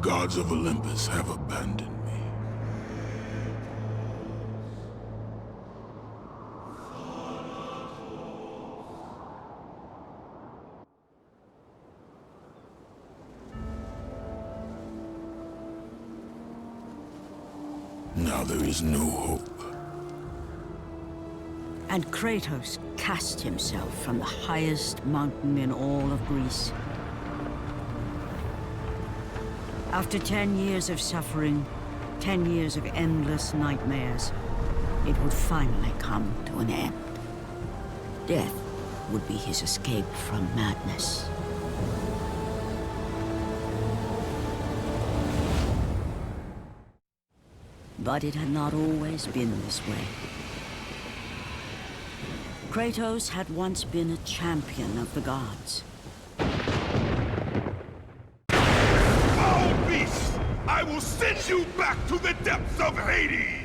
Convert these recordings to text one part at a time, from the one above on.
gods of Olympus have abandoned me. Now there is no hope. And Kratos cast himself from the highest mountain in all of Greece. After 10 years of suffering, 10 years of endless nightmares, it would finally come to an end. Death would be his escape from madness. But it had not always been this way. Kratos had once been a champion of the gods. Foul beast! I will send you back to the depths of Hades!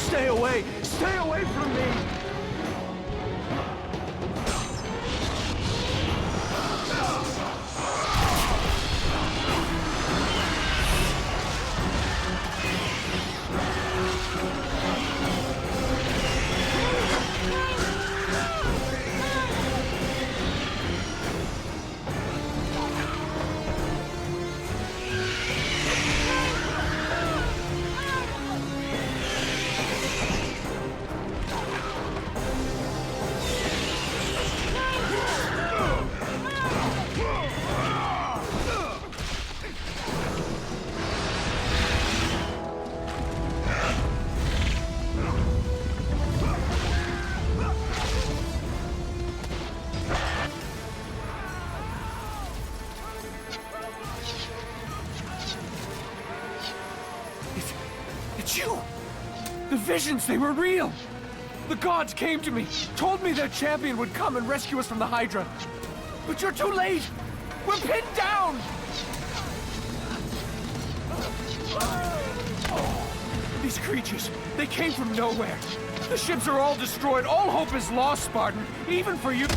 Stay away! Stay away from me! It's you! The visions, they were real! The gods came to me, told me their champion would come and rescue us from the Hydra. But you're too late! We're pinned down! These creatures, they came from nowhere. The ships are all destroyed. All hope is lost, Spartan. Even for you.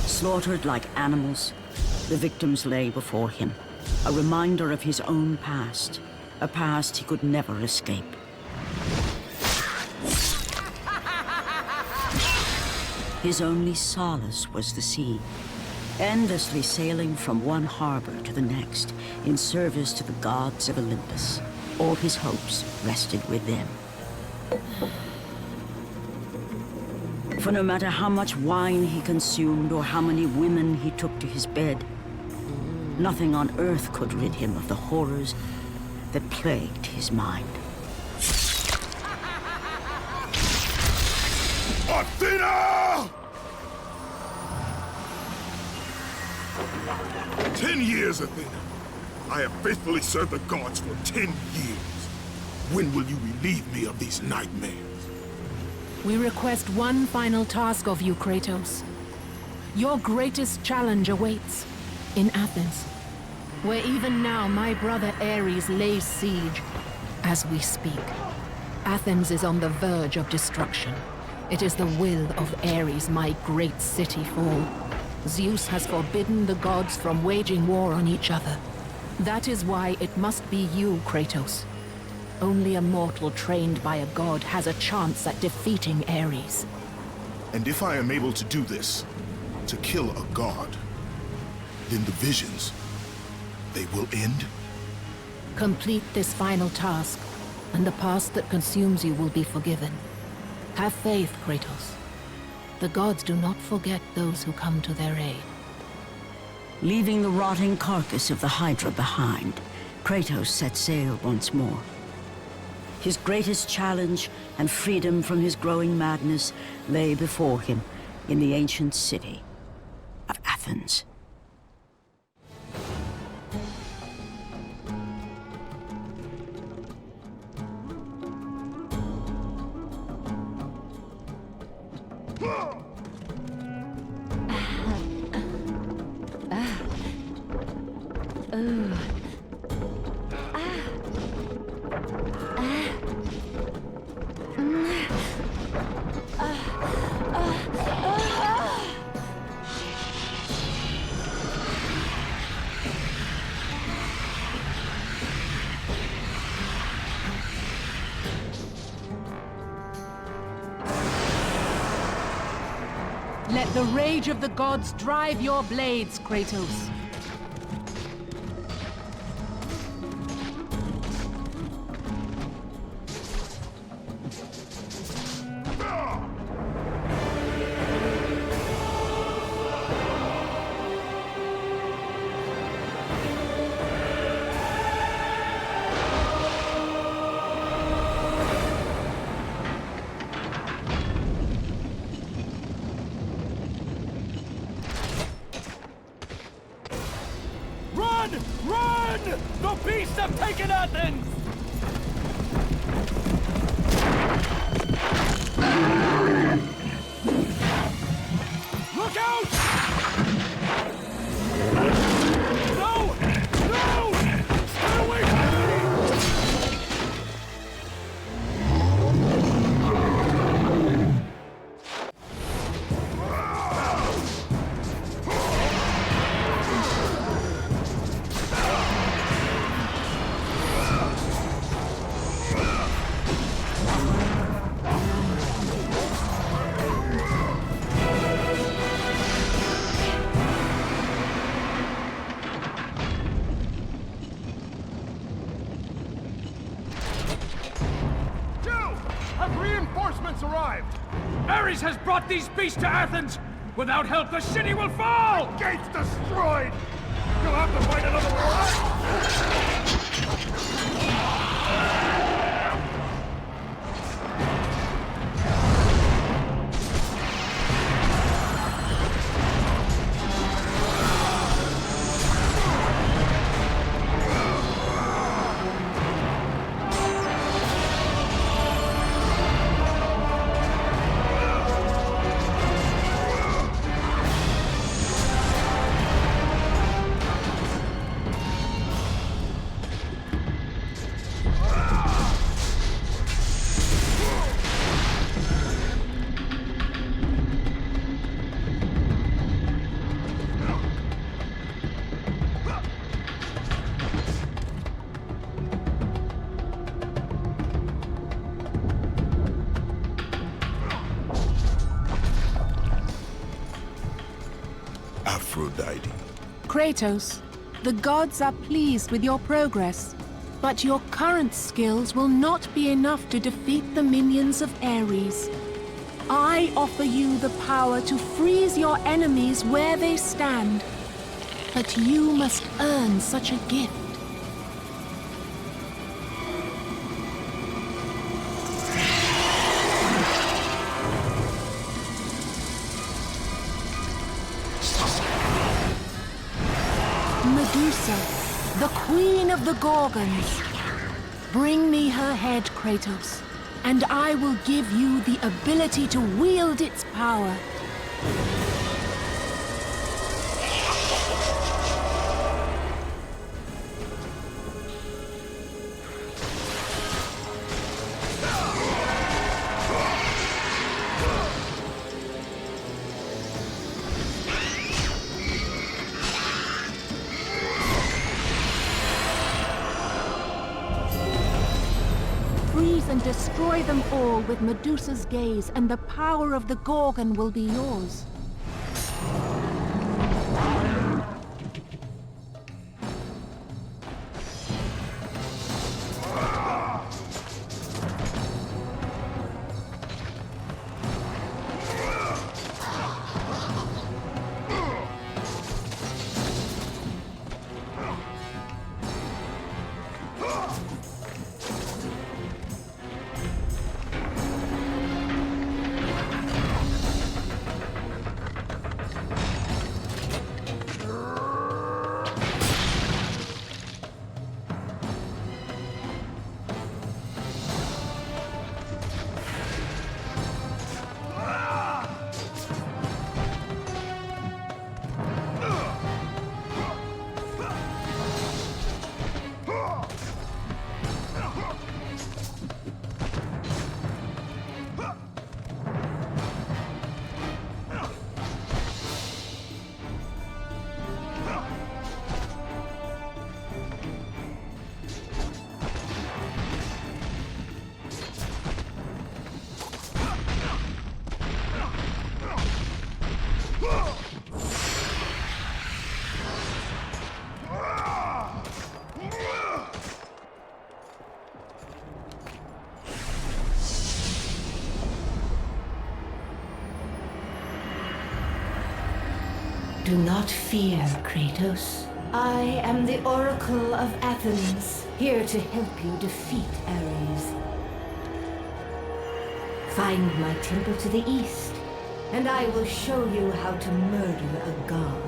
Slaughtered like animals, the victims lay before him, a reminder of his own past, a past he could never escape. His only solace was the sea, endlessly sailing from one harbor to the next in service to the gods of Olympus, all his hopes rested with them. For no matter how much wine he consumed or how many women he took to his bed, nothing on earth could rid him of the horrors that plagued his mind. Athena! 10 years, Athena. I have faithfully served the gods for 10 years. When will you relieve me of these nightmares? We request one final task of you, Kratos. Your greatest challenge awaits in Athens, where even now my brother Ares lays siege as we speak. Athens is on the verge of destruction. It is the will of Ares my great city fall. Zeus has forbidden the gods from waging war on each other. That is why it must be you, Kratos. Only a mortal trained by a god has a chance at defeating Ares. And if I am able to do this, to kill a god, then the visions, they will end? Complete this final task, and the past that consumes you will be forgiven. Have faith, Kratos. The gods do not forget those who come to their aid. Leaving the rotting carcass of the Hydra behind, Kratos set sail once more. His greatest challenge and freedom from his growing madness lay before him in the ancient city of Athens. Let the rage of the gods drive your blades, Kratos. Run! The beasts have taken Athens! Look out! No! No! Stay away from me! Reinforcements arrived! Ares has brought these beasts to Athens! Without help, the city will fall! Gates destroyed! You'll have to fight another war! Aphrodite. Kratos, the gods are pleased with your progress. But your current skills will not be enough to defeat the minions of Ares. I offer you the power to freeze your enemies where they stand. But you must earn such a gift. Medusa, the Queen of the Gorgons. Bring me her head, Kratos, and I will give you the ability to wield its power. Freeze and destroy them all with Medusa's gaze, and the power of the Gorgon will be yours. Do not fear, Kratos. I am the Oracle of Athens, here to help you defeat Ares. Find my temple to the east, and I will show you how to murder a god.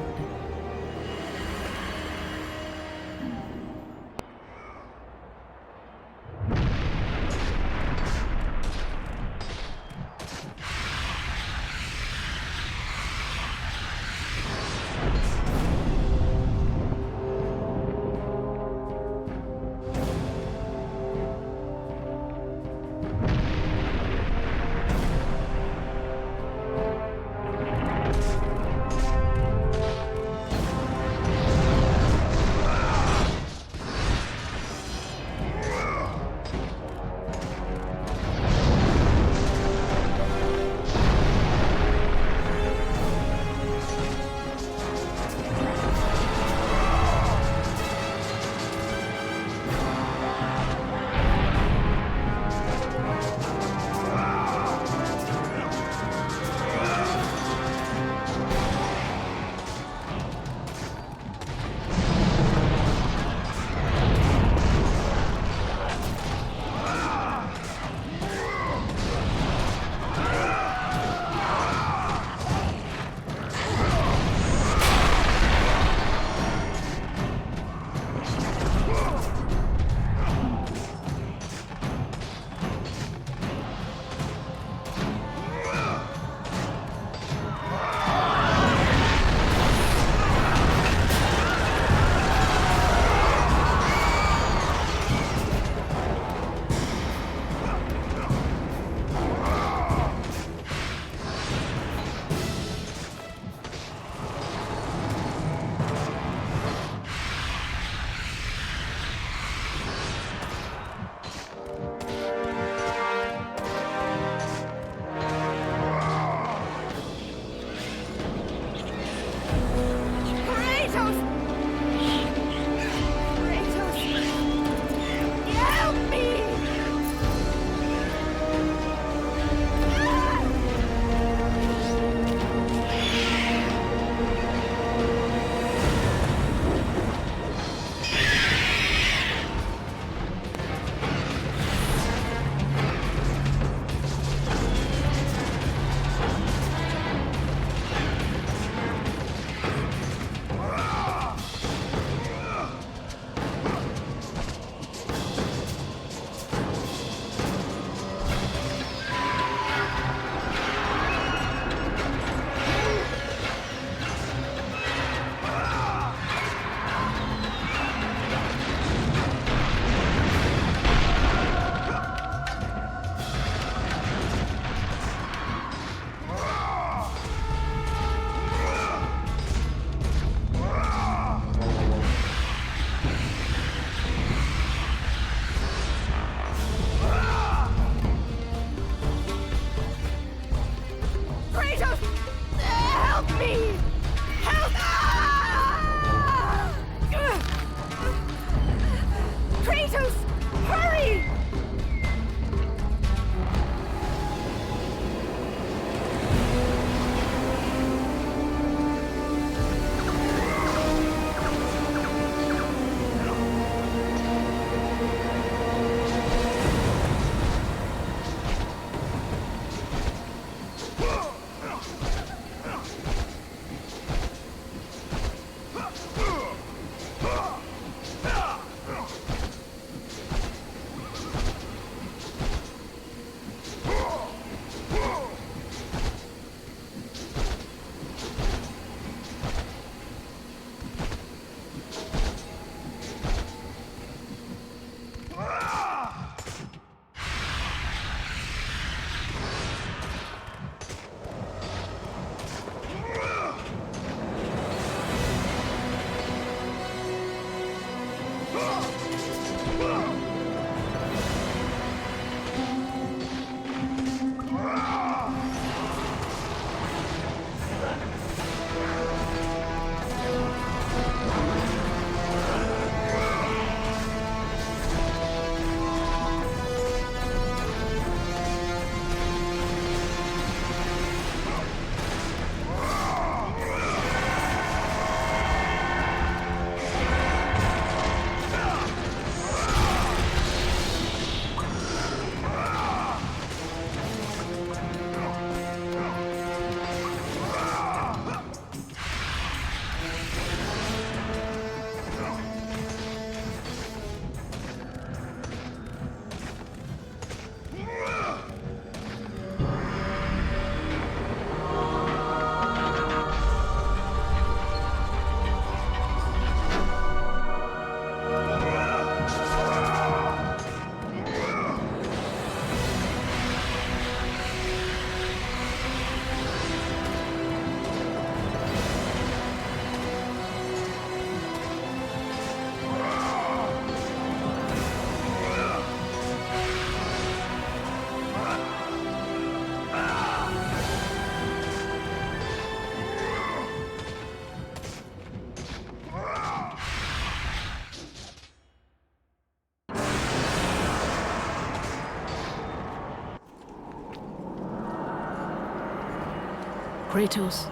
Kratos,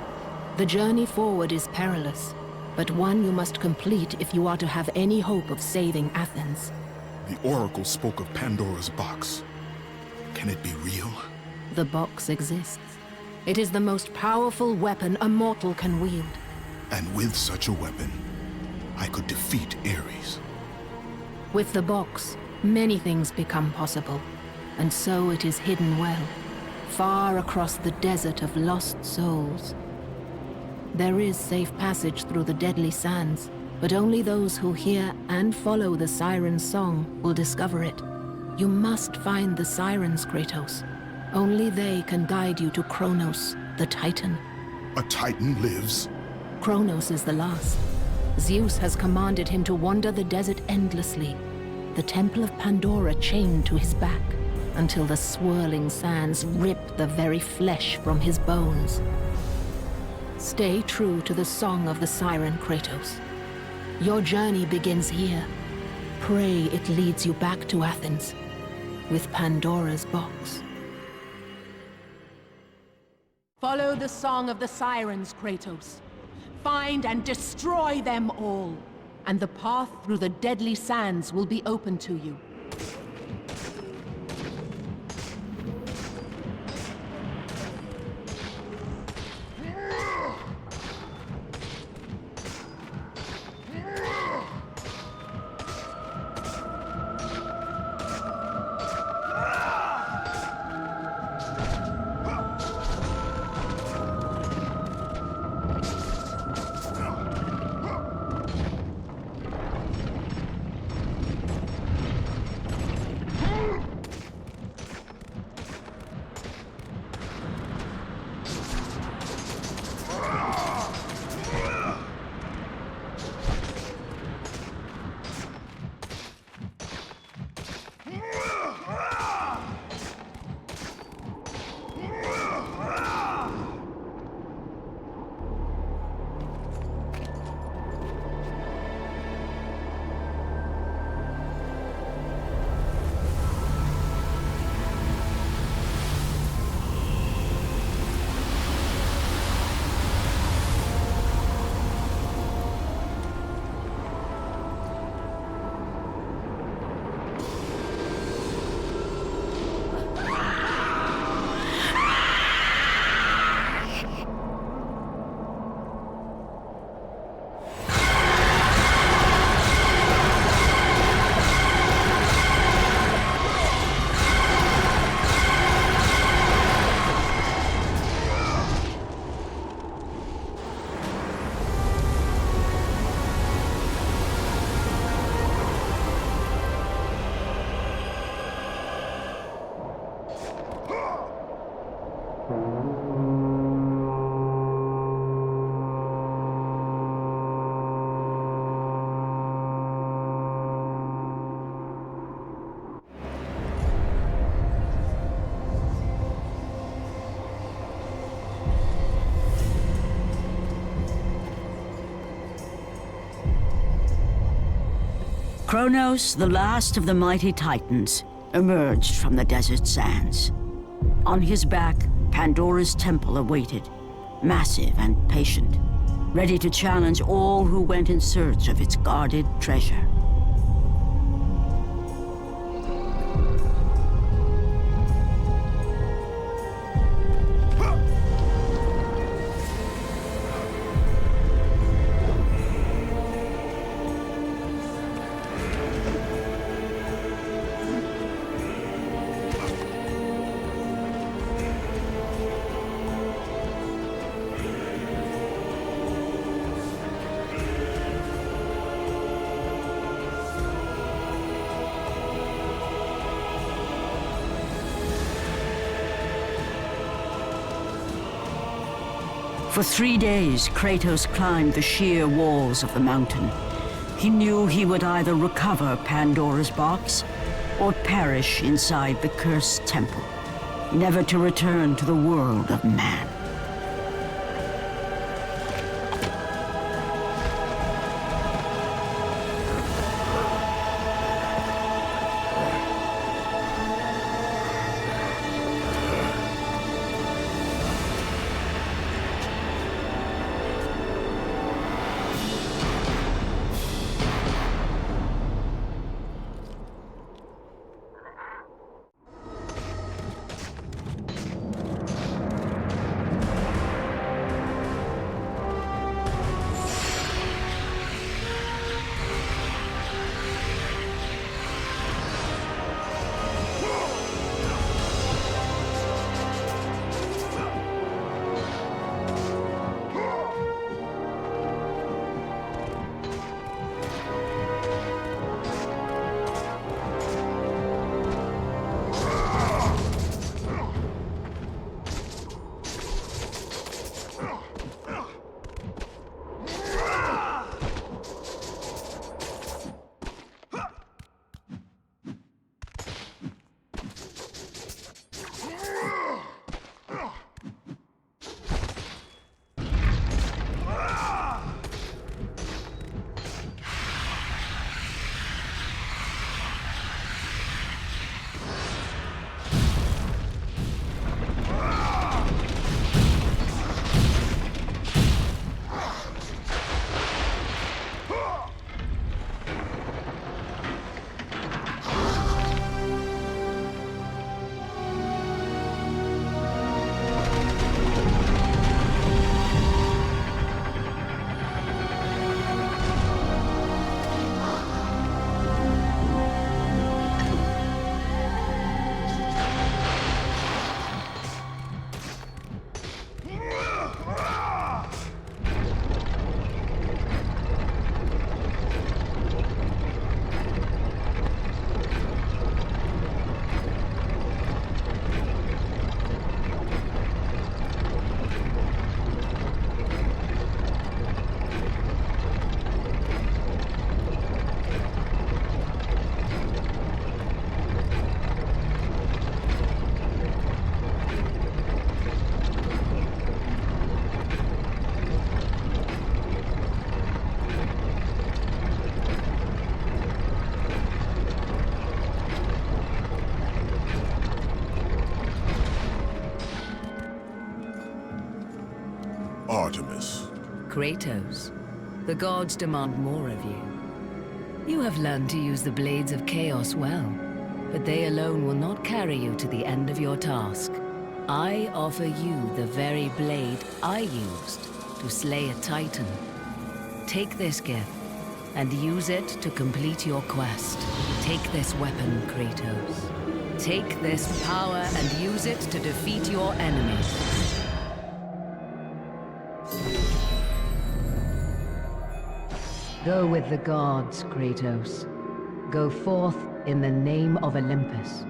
the journey forward is perilous, but one you must complete if you are to have any hope of saving Athens. The Oracle spoke of Pandora's box. Can it be real? The box exists. It is the most powerful weapon a mortal can wield. And with such a weapon, I could defeat Ares. With the box, many things become possible, and so it is hidden well, far across the desert of lost souls. There is safe passage through the deadly sands, but only those who hear and follow the siren's song will discover it. You must find the sirens, Kratos. Only they can guide you to Kronos, the Titan. A Titan lives? Kronos is the last. Zeus has commanded him to wander the desert endlessly, the Temple of Pandora chained to his back, until the swirling sands rip the very flesh from his bones. Stay true to the song of the siren, Kratos. Your journey begins here. Pray it leads you back to Athens, with Pandora's box. Follow the song of the sirens, Kratos. Find and destroy them all, and the path through the deadly sands will be open to you. Kronos, the last of the mighty Titans, emerged from the desert sands. On his back, Pandora's temple awaited, massive and patient, ready to challenge all who went in search of its guarded treasure. For 3 days, Kratos climbed the sheer walls of the mountain. He knew he would either recover Pandora's box or perish inside the cursed temple, never to return to the world of man. Kratos, the gods demand more of you. You have learned to use the Blades of Chaos well, but they alone will not carry you to the end of your task. I offer you the very blade I used to slay a Titan. Take this gift, and use it to complete your quest. Take this weapon, Kratos. Take this power and use it to defeat your enemies. Go with the gods, Kratos. Go forth in the name of Olympus.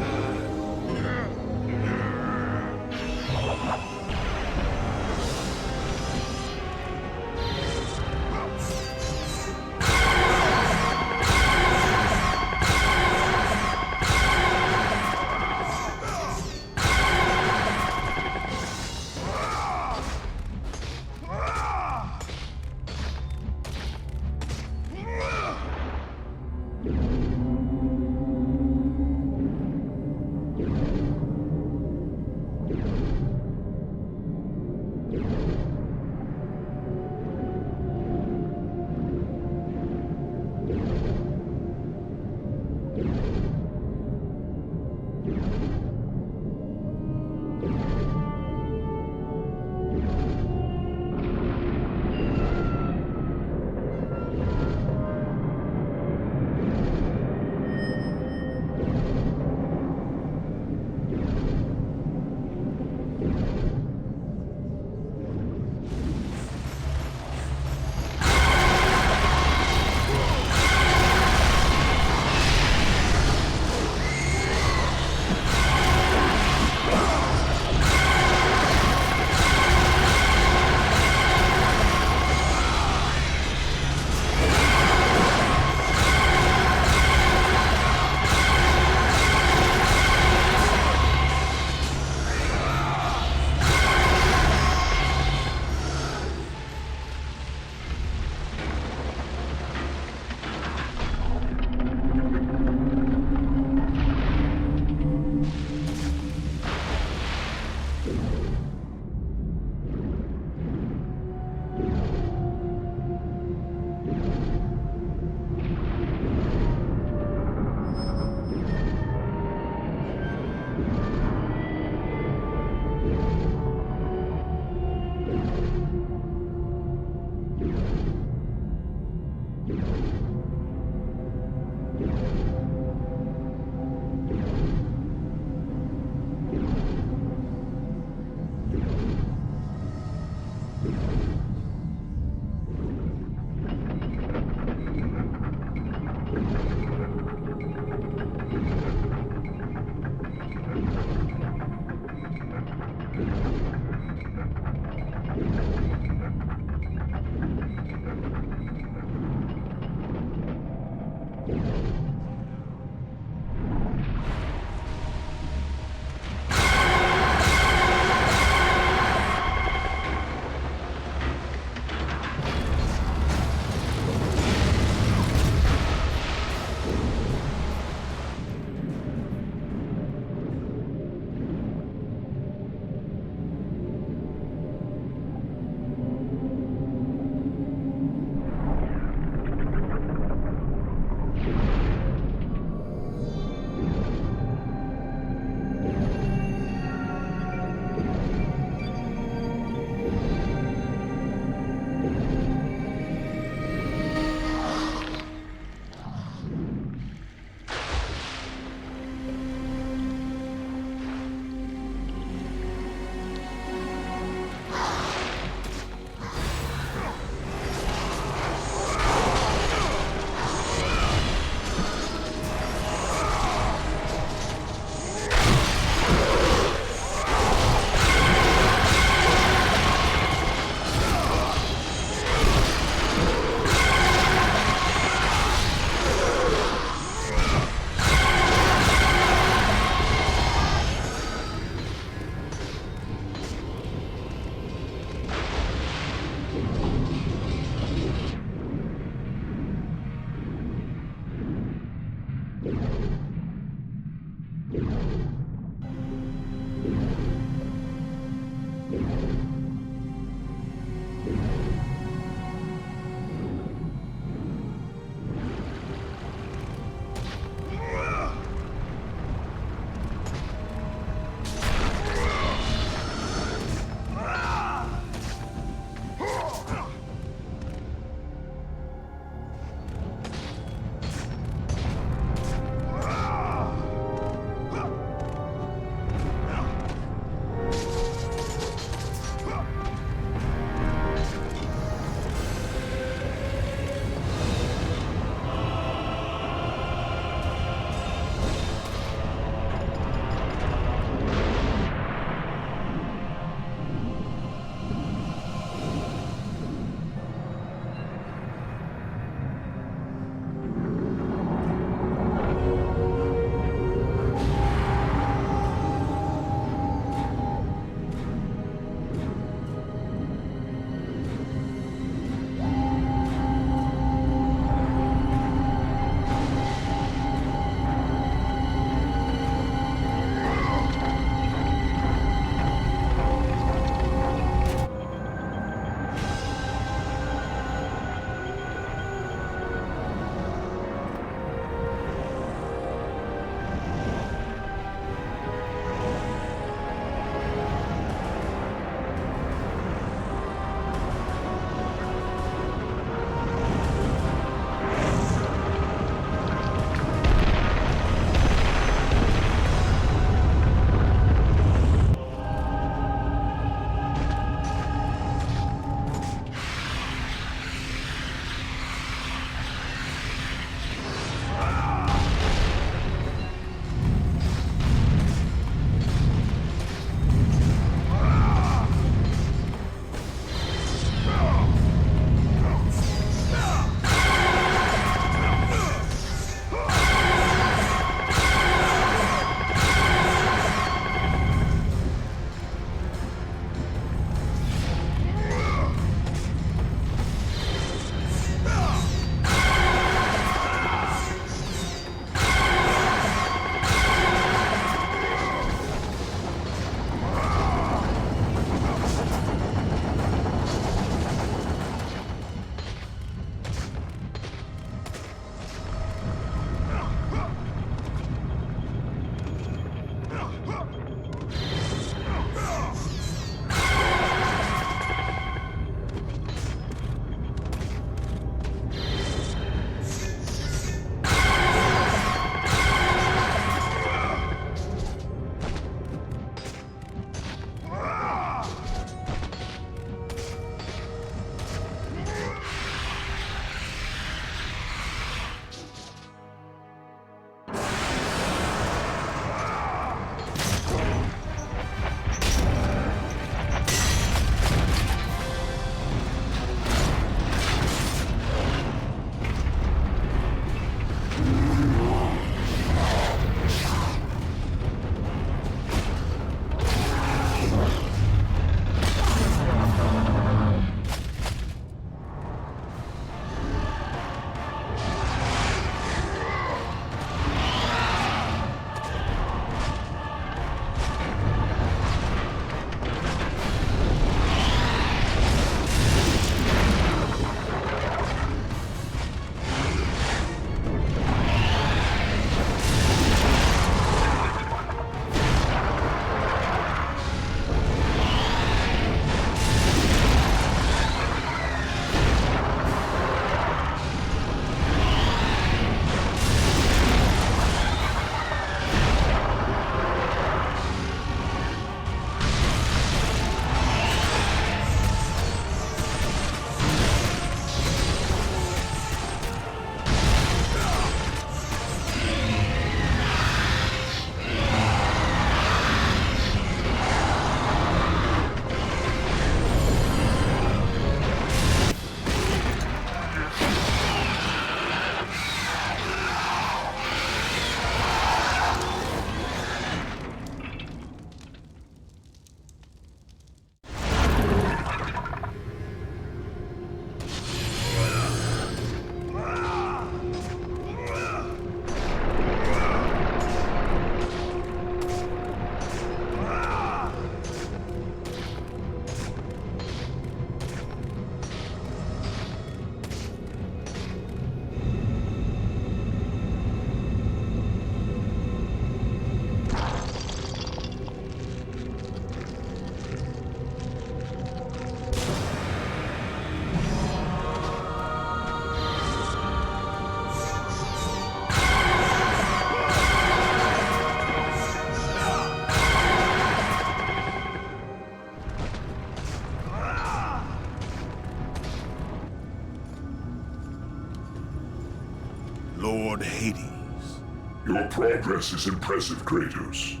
Your progress is impressive, Kratos.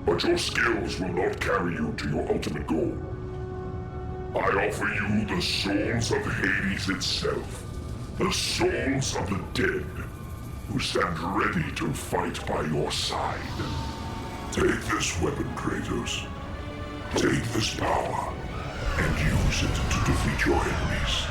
But your skills will not carry you to your ultimate goal. I offer you the souls of Hades itself. The souls of the dead, who stand ready to fight by your side. Take this weapon, Kratos. Take this power, and use it to defeat your enemies.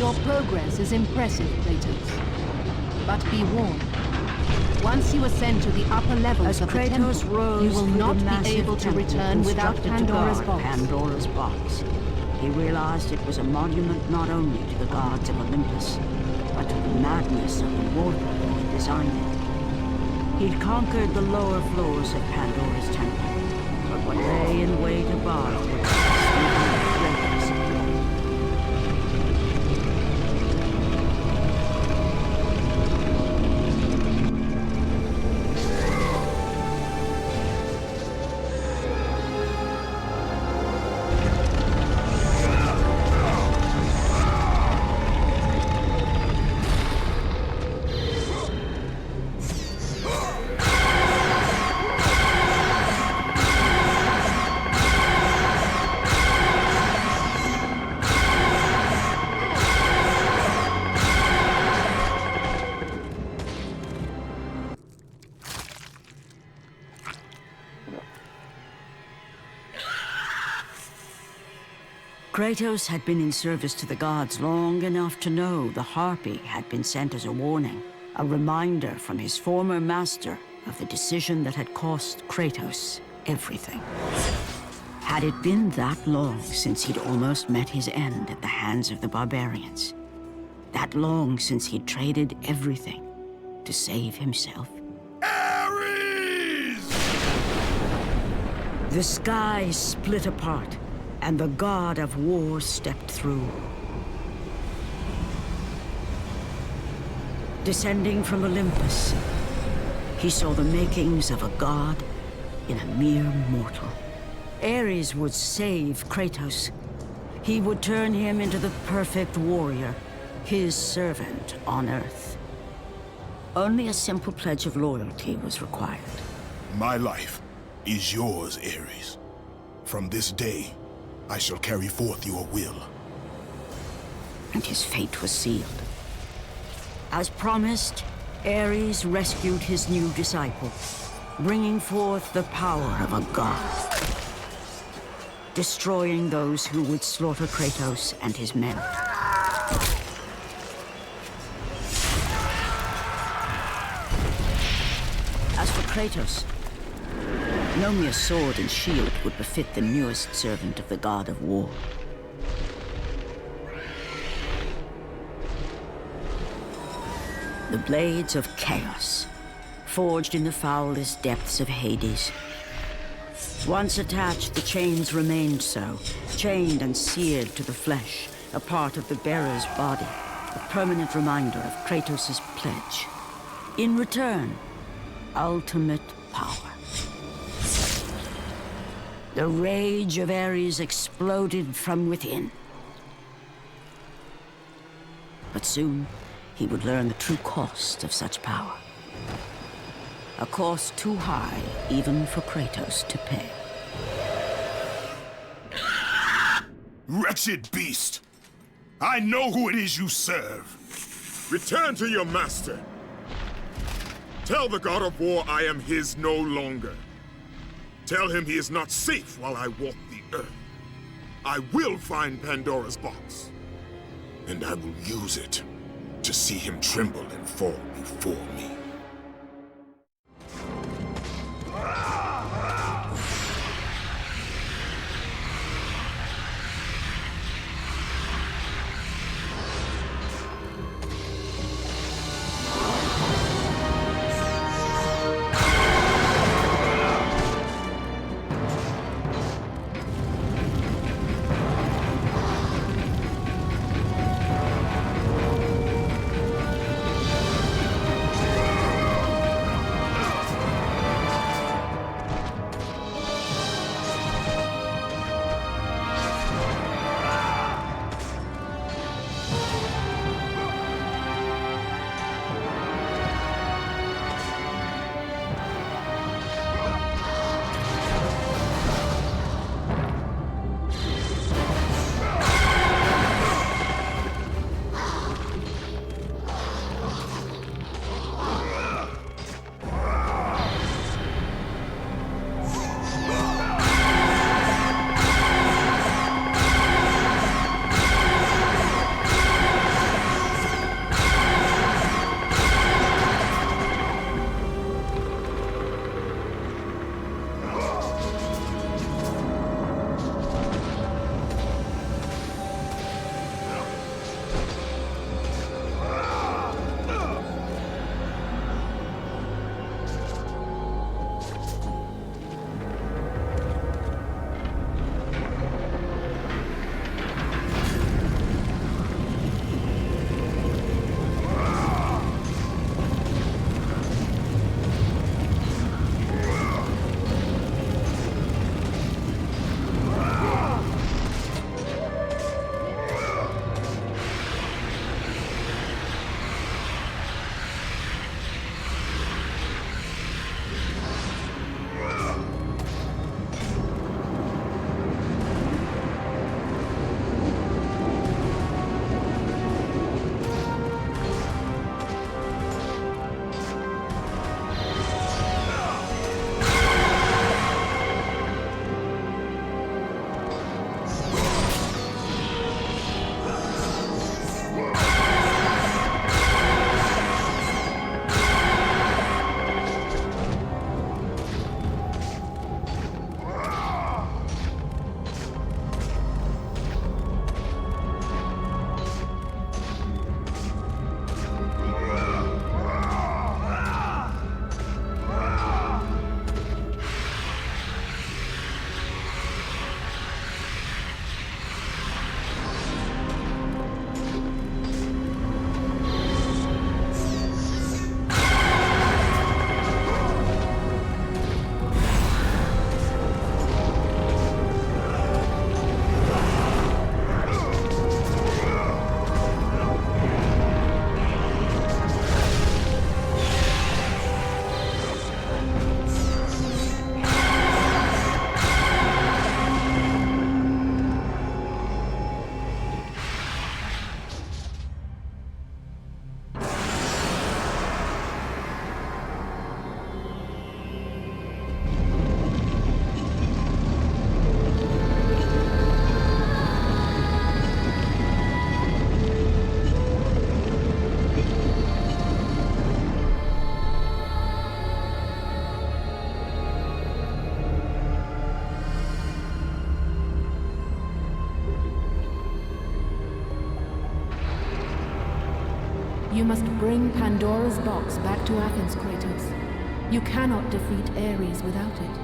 Your progress is impressive, Kratos. But be warned. Once you ascend to the upper levels As of the Kratos temple, rose you will through not the be massive able to temple return without constructed to Pandora's guard box. Pandora's box. He realized it was a monument not only to the gods of Olympus, but to the madness of the mortal who had designed it. He'd conquered the lower floors of Pandora's temple, but what lay in wait above were the greatest of them. Kratos had been in service to the gods long enough to know the Harpy had been sent as a warning, a reminder from his former master of the decision that had cost Kratos everything. Had it been that long since he'd almost met his end at the hands of the barbarians? That long since he'd traded everything to save himself? Ares! The sky split apart, and the god of war stepped through. Descending from Olympus, he saw the makings of a god in a mere mortal. Ares would save Kratos. He would turn him into the perfect warrior, his servant on Earth. Only a simple pledge of loyalty was required. My life is yours, Ares. From this day, I shall carry forth your will. And his fate was sealed. As promised, Ares rescued his new disciple, bringing forth the power of a god, destroying those who would slaughter Kratos and his men. As for Kratos, no mere sword and shield would befit the newest servant of the god of war. The blades of chaos, forged in the foulest depths of Hades. Once attached, the chains remained so, chained and seared to the flesh, a part of the bearer's body, a permanent reminder of Kratos' pledge. In return, ultimate power. The rage of Ares exploded from within. But soon, he would learn the true cost of such power. A cost too high even for Kratos to pay. Wretched beast! I know who it is you serve. Return to your master. Tell the god of war I am his no longer. Tell him he is not safe while I walk the earth. I will find Pandora's box. And I will use it to see him tremble and fall before me. You must bring Pandora's box back to Athens, Kratos. You cannot defeat Ares without it.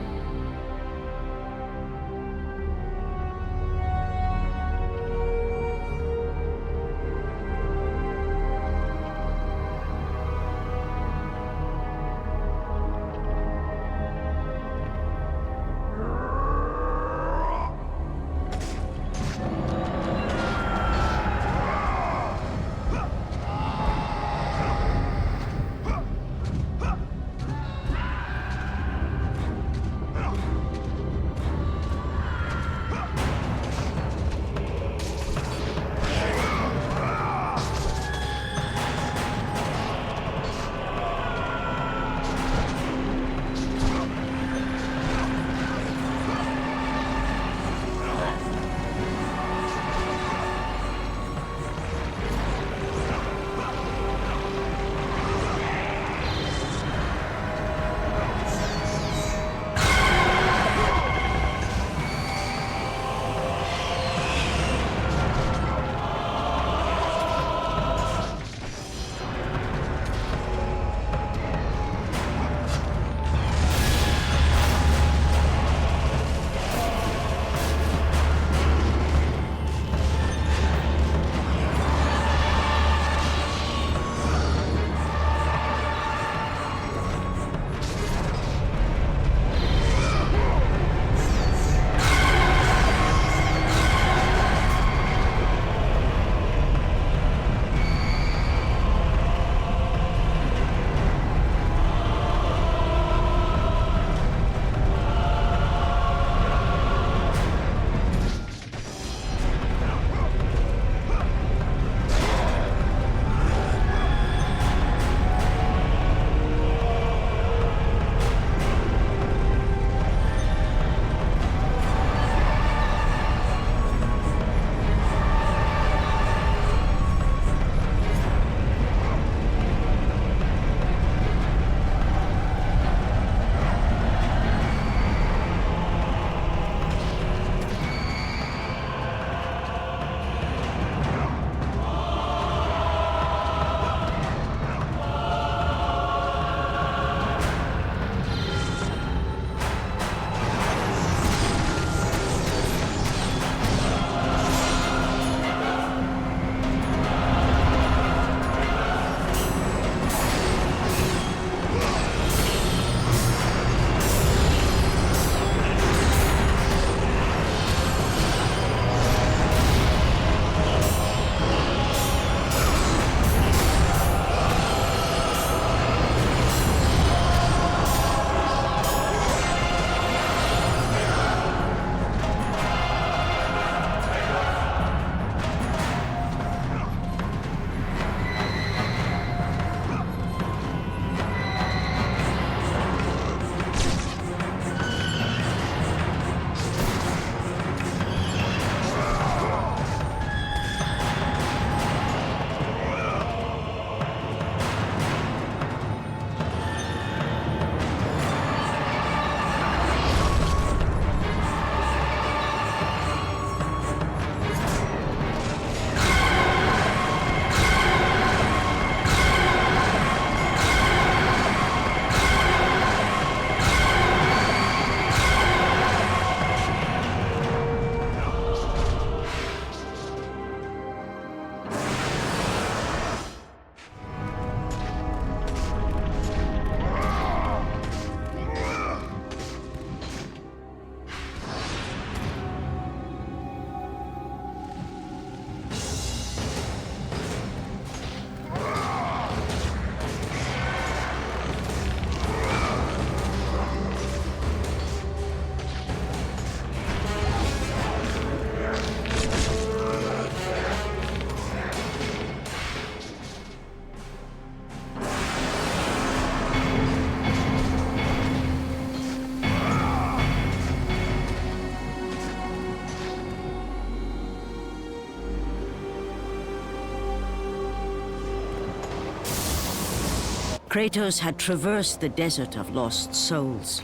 Kratos had traversed the desert of lost souls,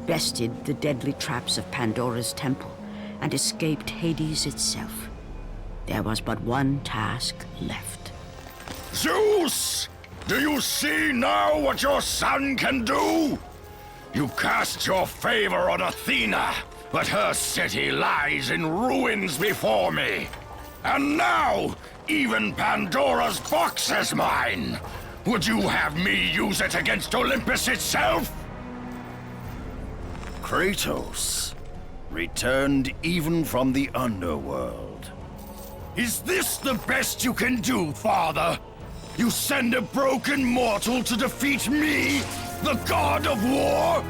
bested the deadly traps of Pandora's temple, and escaped Hades itself. There was but one task left. Zeus! Do you see now what your son can do? You cast your favor on Athena, but her city lies in ruins before me. And now, even Pandora's box is mine. Would you have me use it against Olympus itself? Kratos, returned even from the underworld. Is this the best you can do, father? You send a broken mortal to defeat me, the god of war?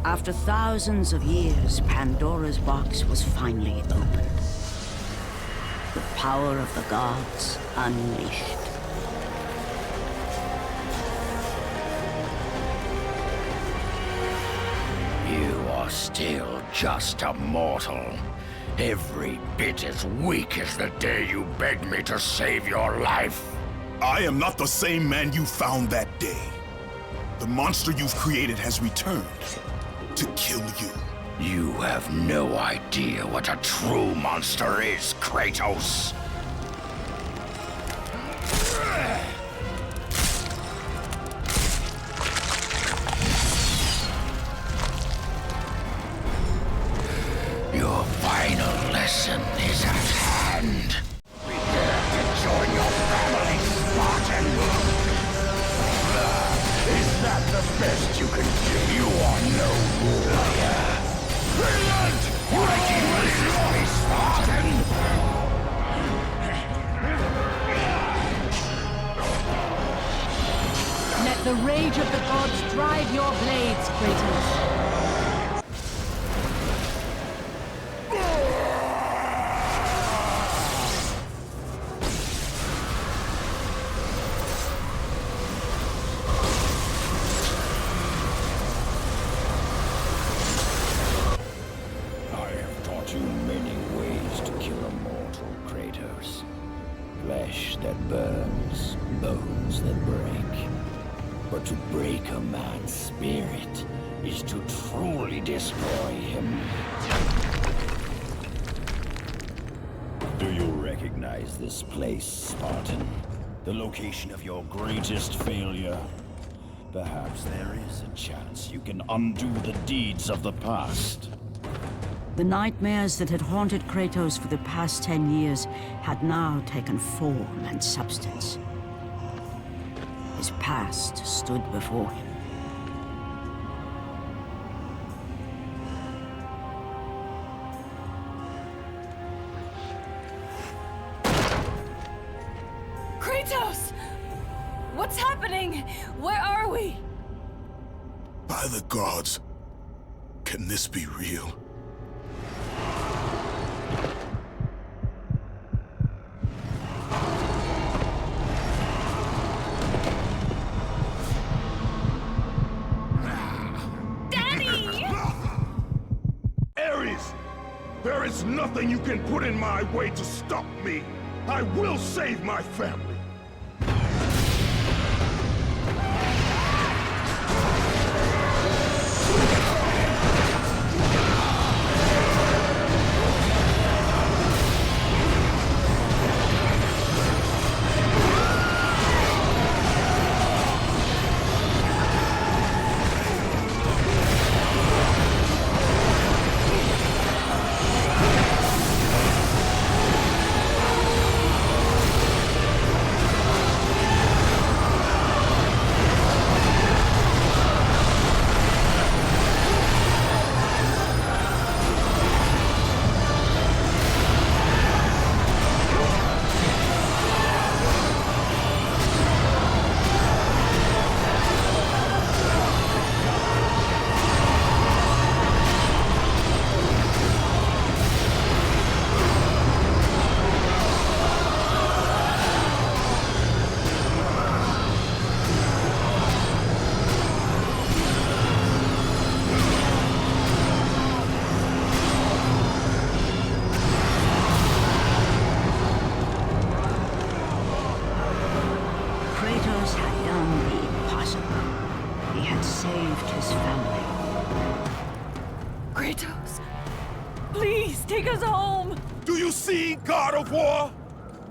After thousands of years, Pandora's box was finally opened. The power of the gods unleashed. You are still just a mortal. Every bit as weak as the day you begged me to save your life. I am not the same man you found that day. The monster you've created has returned to kill you. You have no idea what a true monster is, Kratos. Your final lesson is at hand. Prepare to join your family, Spartan! Is that the best you can do? You are no warrior. Brilliant! Why do you resist me, Spartan? Let the rage of the gods drive your blades, Kratos. Flesh that burns, bones that break. But to break a man's spirit is to truly destroy him. Do you recognize this place, Spartan? The location of your greatest failure? Perhaps there is a chance you can undo the deeds of the past. The nightmares that had haunted Kratos for the past 10 years had now taken form and substance. His past stood before him. Kratos! What's happening? Where are we? By the gods, can this be real? There is nothing you can put in my way to stop me. I will save my family. He had saved his family. Kratos, please take us home. Do you see, God of War?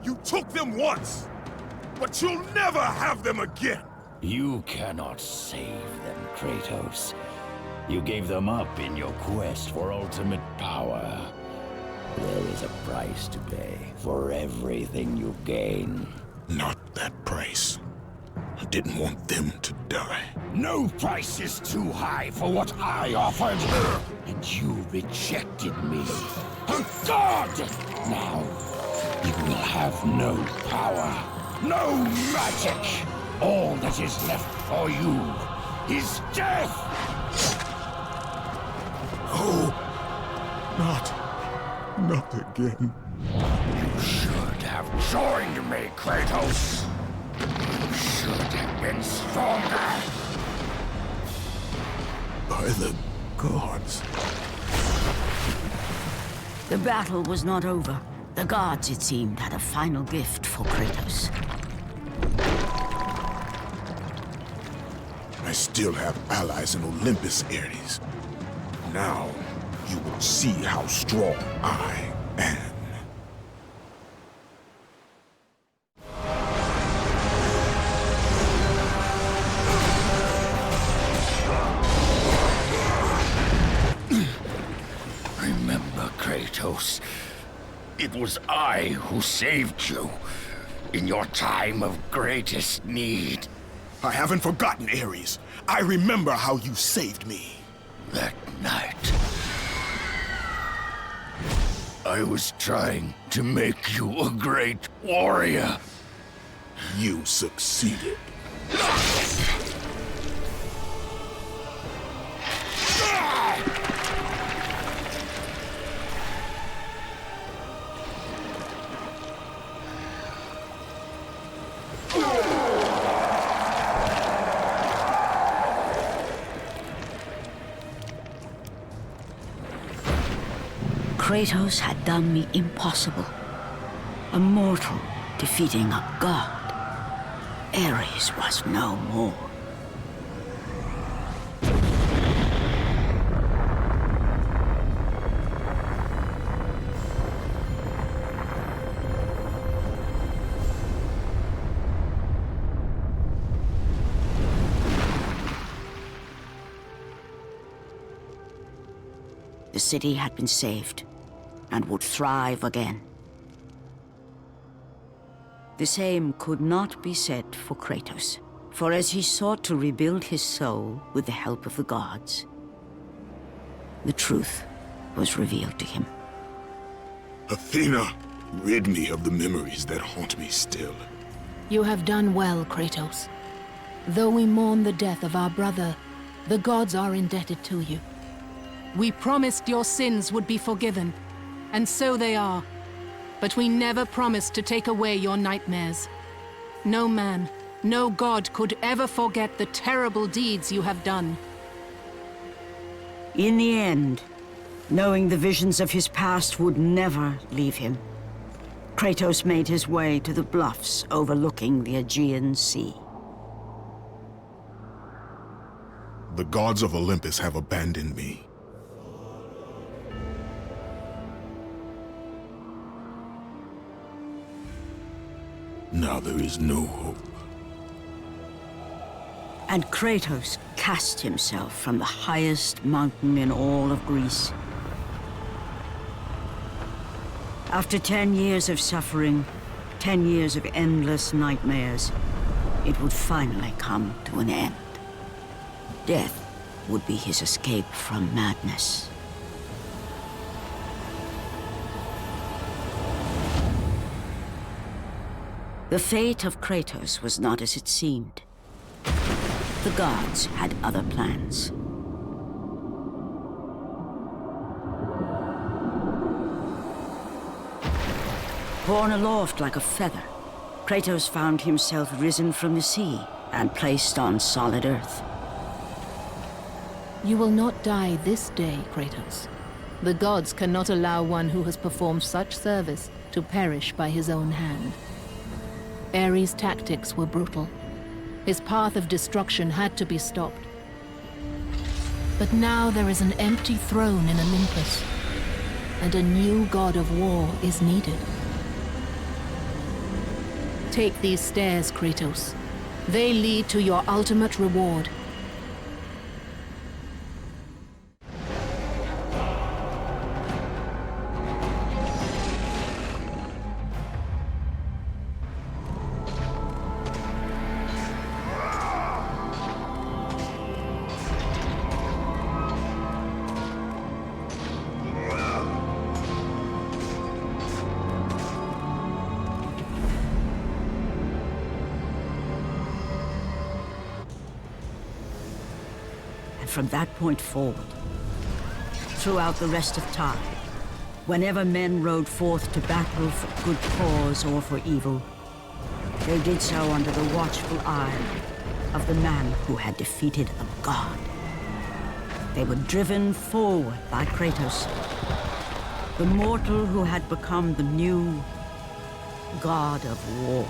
You took them once, but you'll never have them again. You cannot save them, Kratos. You gave them up in your quest for ultimate power. There is a price to pay for everything you gain. Not that price. I didn't want them to die. No price is too high for what I offered. And you rejected me. A god! Now, you will have no power, no magic. All that is left for you is death! Oh, not again. You should have joined me, Kratos. You should have been stronger. By the gods. The battle was not over. The gods, it seemed, had a final gift for Kratos. I still have allies in Olympus, Ares. Now, you will see how strong I am. Remember, Kratos, it was I who saved you in your time of greatest need. I haven't forgotten, Ares. I remember how you saved me. That night, I was trying to make you a great warrior. You succeeded. Kratos had done the impossible. A mortal defeating a god. Ares was no more. The city had been saved and would thrive again. The same could not be said for Kratos, for as he sought to rebuild his soul with the help of the gods, the truth was revealed to him. Athena, rid me of the memories that haunt me still. You have done well, Kratos. Though we mourn the death of our brother, the gods are indebted to you. We promised your sins would be forgiven, and so they are. But we never promised to take away your nightmares. No man, no god could ever forget the terrible deeds you have done. In the end, knowing the visions of his past would never leave him, Kratos made his way to the bluffs overlooking the Aegean Sea. The gods of Olympus have abandoned me. Now there is no hope. And Kratos cast himself from the highest mountain in all of Greece. After 10 years of suffering, 10 years of endless nightmares, it would finally come to an end. Death would be his escape from madness. The fate of Kratos was not as it seemed. The gods had other plans. Borne aloft like a feather, Kratos found himself risen from the sea and placed on solid earth. You will not die this day, Kratos. The gods cannot allow one who has performed such service to perish by his own hand. Ares' tactics were brutal. His path of destruction had to be stopped. But now there is an empty throne in Olympus, and a new god of war is needed. Take these stairs, Kratos. They lead to your ultimate reward. From that point forward, throughout the rest of time, whenever men rode forth to battle for good cause or for evil, they did so under the watchful eye of the man who had defeated a god. They were driven forward by Kratos, the mortal who had become the new god of war.